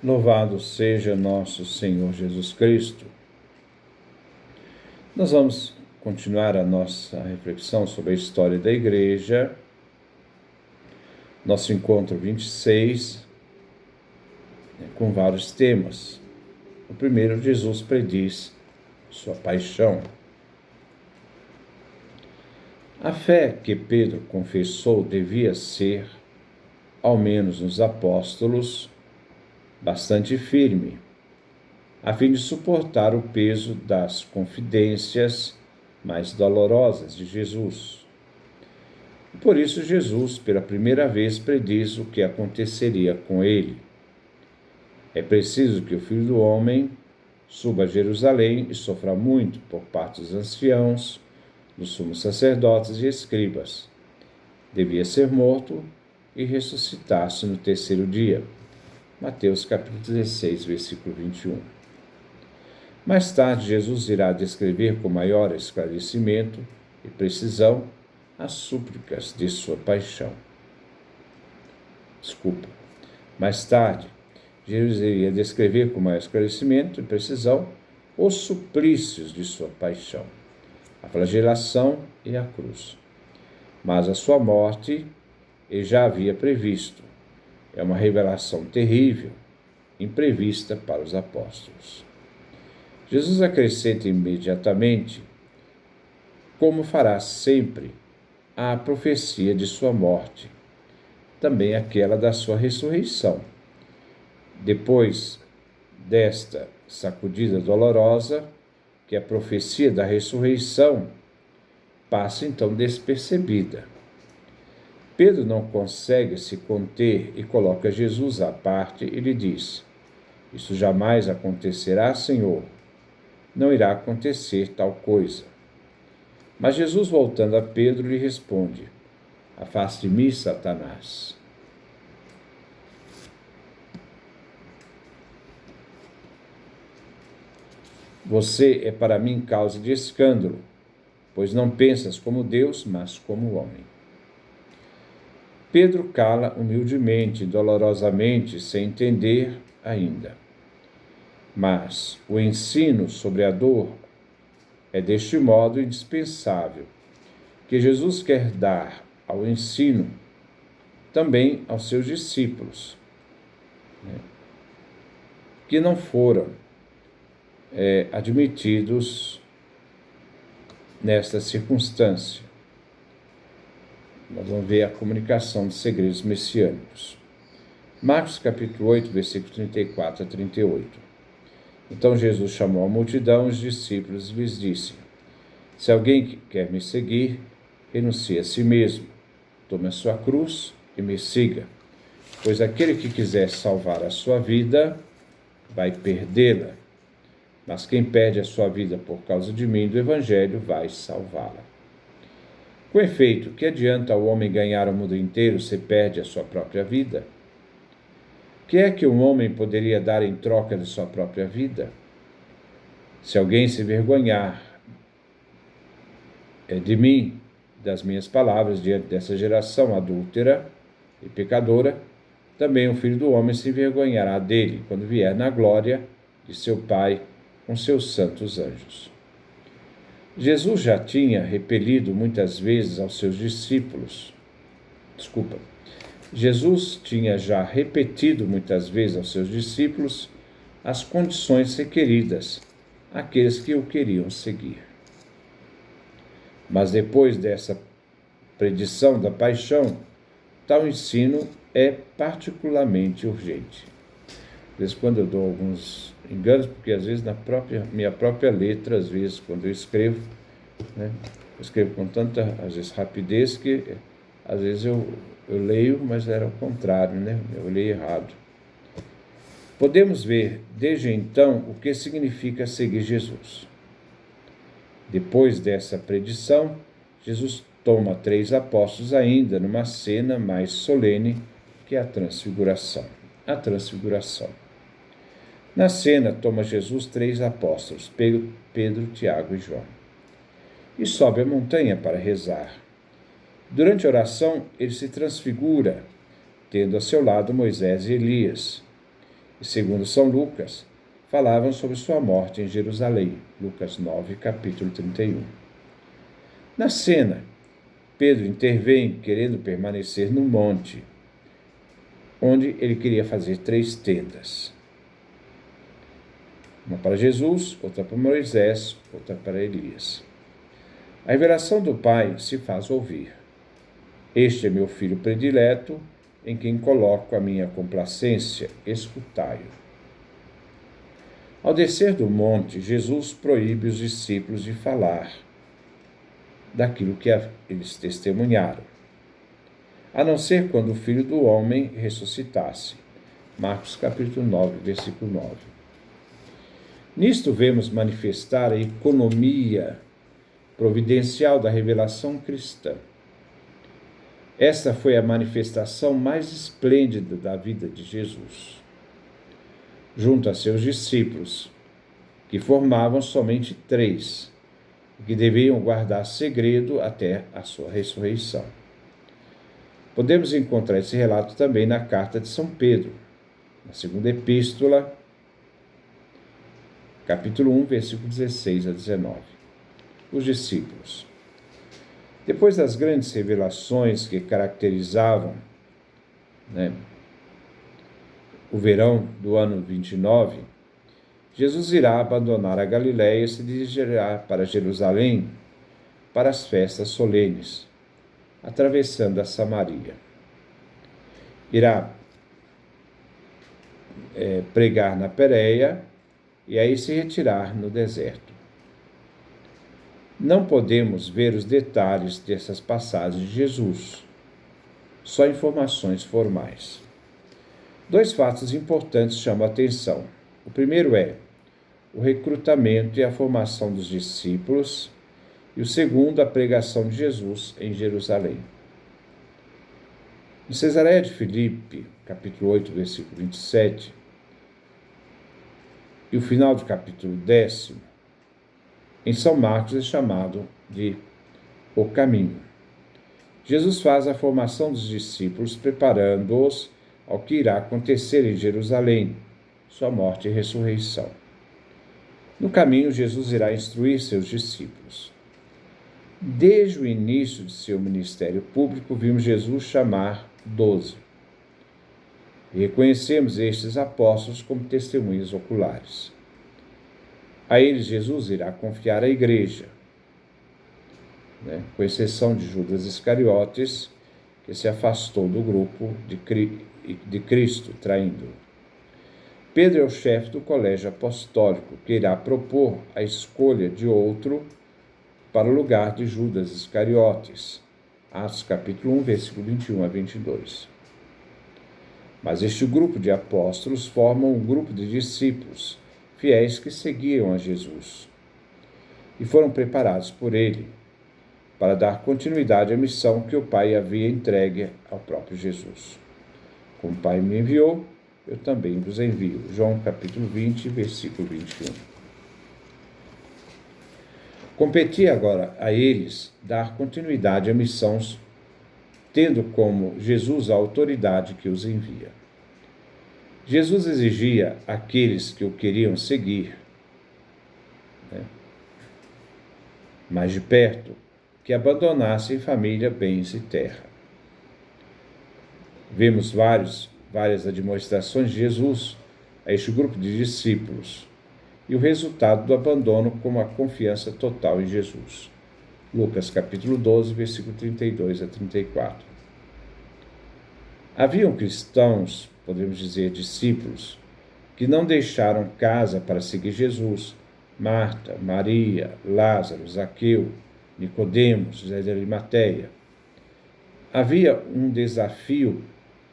Louvado seja nosso Senhor Jesus Cristo. Nós vamos continuar a nossa reflexão sobre a história da Igreja, nosso encontro 26, com vários temas. O primeiro, Jesus prediz sua paixão. A fé que Pedro confessou devia ser, ao menos nos apóstolos, bastante firme, a fim de suportar o peso das confidências mais dolorosas de Jesus. E por isso Jesus, pela primeira vez, prediz o que aconteceria com ele. É preciso que o Filho do Homem suba a Jerusalém e sofra muito por parte dos anciãos, dos sumos sacerdotes e escribas. Devia ser morto e ressuscitar-se no terceiro dia. Mateus capítulo 16, versículo 21. Mais tarde, Jesus irá descrever com maior esclarecimento e precisão as súplicas de sua paixão. Mais tarde, Jesus iria descrever com maior esclarecimento e precisão os suplícios de sua paixão, a flagelação e a cruz. Mas a sua morte ele já havia previsto. É uma revelação terrível, imprevista para os apóstolos. Jesus acrescenta imediatamente, como fará sempre, a profecia de sua morte, também aquela da sua ressurreição. Depois desta sacudida dolorosa, que a profecia da ressurreição passa então despercebida. Pedro não consegue se conter e coloca Jesus à parte e lhe diz: "Isso jamais acontecerá, Senhor. Não irá acontecer tal coisa." Mas Jesus, voltando a Pedro, lhe responde: "Afaste de mim, Satanás." Você é para mim causa de escândalo, pois não pensas como Deus, mas como homem. Pedro cala humildemente, dolorosamente, sem entender ainda. Mas o ensino sobre a dor é deste modo indispensável, que Jesus quer dar ao ensino também aos seus discípulos, que não foram admitidos nesta circunstância. Nós vamos ver a comunicação dos segredos messiânicos. Marcos capítulo 8, versículos 34 a 38. Então Jesus chamou a multidão, os discípulos, e lhes disse: "Se alguém quer me seguir, renuncie a si mesmo, tome a sua cruz e me siga. Pois aquele que quiser salvar a sua vida, vai perdê-la. Mas quem perde a sua vida por causa de mim e do Evangelho, vai salvá-la. Com efeito, que adianta o homem ganhar o mundo inteiro se perde a sua própria vida? Que é que um homem poderia dar em troca de sua própria vida? Se alguém se envergonhar de mim, das minhas palavras, diante dessa geração adúltera e pecadora, também o Filho do Homem se envergonhará dele, quando vier na glória de seu Pai com seus santos anjos." Jesus já tinha repelido muitas vezes aos seus discípulos. Jesus tinha já repetido muitas vezes aos seus discípulos as condições requeridas àqueles que o queriam seguir. Mas depois dessa predição da paixão, tal ensino é particularmente urgente. Às vezes, quando eu dou alguns enganos, porque às vezes na minha própria letra, às vezes quando eu escrevo, eu escrevo com tanta, às vezes, rapidez que às vezes eu leio, mas era o contrário, eu leio errado. Podemos ver desde então o que significa seguir Jesus. Depois dessa predição, Jesus toma 3 apóstolos ainda numa cena mais solene que a transfiguração. Na cena, toma Jesus 3 apóstolos, Pedro, Tiago e João, e sobe a montanha para rezar. Durante a oração, ele se transfigura, tendo a seu lado Moisés e Elias, e segundo São Lucas, falavam sobre sua morte em Jerusalém, Lucas 9, capítulo 31. Na cena, Pedro intervém querendo permanecer no monte, onde ele queria fazer 3 tendas. Uma para Jesus, outra para Moisés, outra para Elias. A revelação do Pai se faz ouvir. Este é meu filho predileto, em quem coloco a minha complacência, escutai-o. Ao descer do monte, Jesus proíbe os discípulos de falar daquilo que eles testemunharam, a não ser quando o Filho do Homem ressuscitasse. Marcos capítulo 9, versículo 9. Nisto vemos manifestar a economia providencial da revelação cristã. Esta foi a manifestação mais esplêndida da vida de Jesus, junto a seus discípulos, que formavam somente 3, e que deviam guardar segredo até a sua ressurreição. Podemos encontrar esse relato também na carta de São Pedro, na segunda epístola, capítulo 1, versículo 16 a 19. Os discípulos. Depois das grandes revelações que caracterizavam o verão do ano 29, Jesus irá abandonar a Galiléia e se dirigirá para Jerusalém para as festas solenes, atravessando a Samaria. Irá pregar na Pérea e aí se retirar no deserto. Não podemos ver os detalhes dessas passagens de Jesus, só informações formais. 2 fatos importantes chamam a atenção. O primeiro é o recrutamento e a formação dos discípulos, e o segundo, a pregação de Jesus em Jerusalém. Em Cesareia de Filipe, capítulo 8, versículo 27, e o final do capítulo 10, em São Marcos é chamado de o caminho. Jesus faz a formação dos discípulos, preparando-os ao que irá acontecer em Jerusalém, sua morte e ressurreição. No caminho, Jesus irá instruir seus discípulos. Desde o início de seu ministério público, vimos Jesus chamar 12. E reconhecemos estes apóstolos como testemunhas oculares. A eles Jesus irá confiar a igreja, com exceção de Judas Iscariotes, que se afastou do grupo de Cristo, traindo-o. Pedro é o chefe do colégio apostólico, que irá propor a escolha de outro para o lugar de Judas Iscariotes. Atos capítulo 1, versículo 21 a 22. Mas este grupo de apóstolos forma um grupo de discípulos, fiéis que seguiam a Jesus, e foram preparados por ele para dar continuidade à missão que o Pai havia entregue ao próprio Jesus. Como o Pai me enviou, eu também vos envio. João capítulo 20, versículo 21. Competia agora a eles dar continuidade à missão, tendo como Jesus a autoridade que os envia. Jesus exigia àqueles que o queriam seguir, mais de perto, que abandonassem família, bens e terra. Vemos várias admoestações de Jesus a este grupo de discípulos e o resultado do abandono como a confiança total em Jesus. Lucas capítulo 12, versículo 32 a 34. Haviam cristãos, podemos dizer discípulos, que não deixaram casa para seguir Jesus: Marta, Maria, Lázaro, Zaqueu, Nicodemos, José de Arimateia. Havia um desafio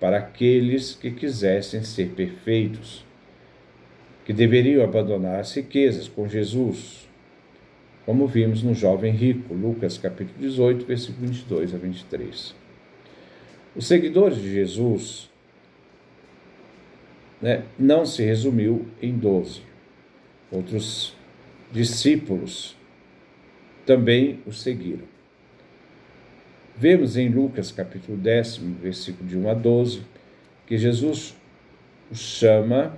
para aqueles que quisessem ser perfeitos, que deveriam abandonar as riquezas com Jesus, como vimos no jovem rico, Lucas capítulo 18, versículo 22 a 23. Os seguidores de Jesus não se resumiu em 12. Outros discípulos também o seguiram. Vemos em Lucas capítulo 10, versículo de 1 a 12, que Jesus os chama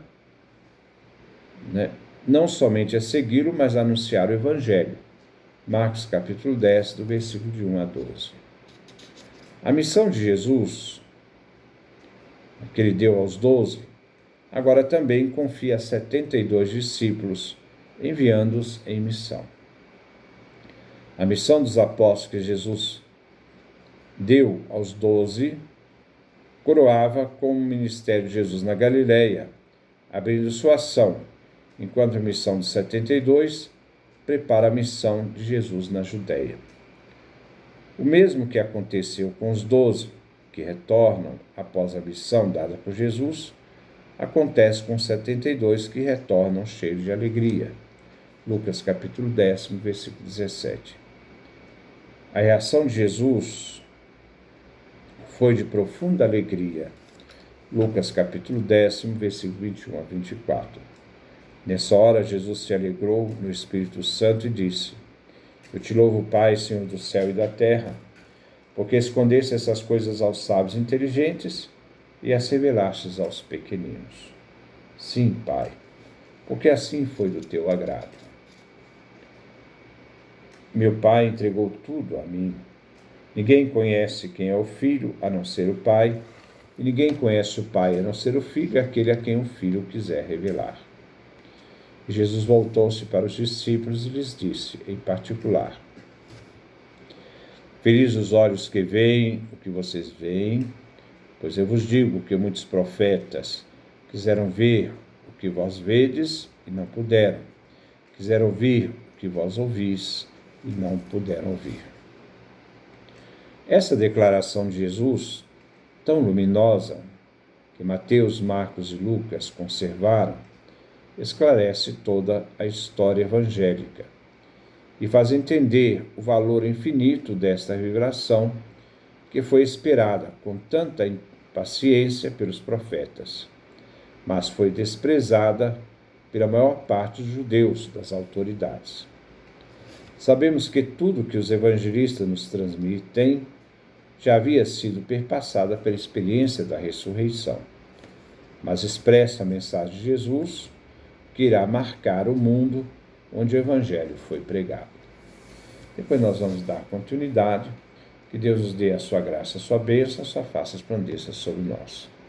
né? Não somente a segui-lo, mas a anunciar o Evangelho. Marcos capítulo 10, do versículo de 1 a 12. A missão de Jesus, que ele deu aos 12, agora também confia a 72 discípulos, enviando-os em missão. A missão dos apóstolos que Jesus deu aos 12 coroava com o ministério de Jesus na Galileia, abrindo sua ação, enquanto a missão dos 72 prepara a missão de Jesus na Judéia. O mesmo que aconteceu com os 12, que retornam após a missão dada por Jesus, acontece com os 72 que retornam cheios de alegria. Lucas capítulo 10, versículo 17. A reação de Jesus foi de profunda alegria. Lucas capítulo 10, versículo 21 a 24. Nessa hora, Jesus se alegrou no Espírito Santo e disse: Eu te louvo, Pai, Senhor do céu e da terra, porque escondeste essas coisas aos sábios inteligentes e as revelastes aos pequeninos. Sim, Pai, porque assim foi do teu agrado. Meu Pai entregou tudo a mim. Ninguém conhece quem é o Filho, a não ser o Pai, e ninguém conhece o Pai, a não ser o Filho, aquele a quem o Filho quiser revelar. E Jesus voltou-se para os discípulos e lhes disse, em particular: Felizes os olhos que veem o que vocês veem, pois eu vos digo que muitos profetas quiseram ver o que vós vedes e não puderam, quiseram ouvir o que vós ouvis e não puderam ouvir. Essa declaração de Jesus, tão luminosa, que Mateus, Marcos e Lucas conservaram, esclarece toda a história evangélica e faz entender o valor infinito desta revelação que foi esperada com tanta impaciência pelos profetas, mas foi desprezada pela maior parte dos judeus, das autoridades. Sabemos que tudo que os evangelistas nos transmitem já havia sido perpassada pela experiência da ressurreição, mas expressa a mensagem de Jesus que irá marcar o mundo onde o Evangelho foi pregado. Depois nós vamos dar continuidade. Que Deus nos dê a sua graça, a sua bênção, a sua face resplandeça sobre nós.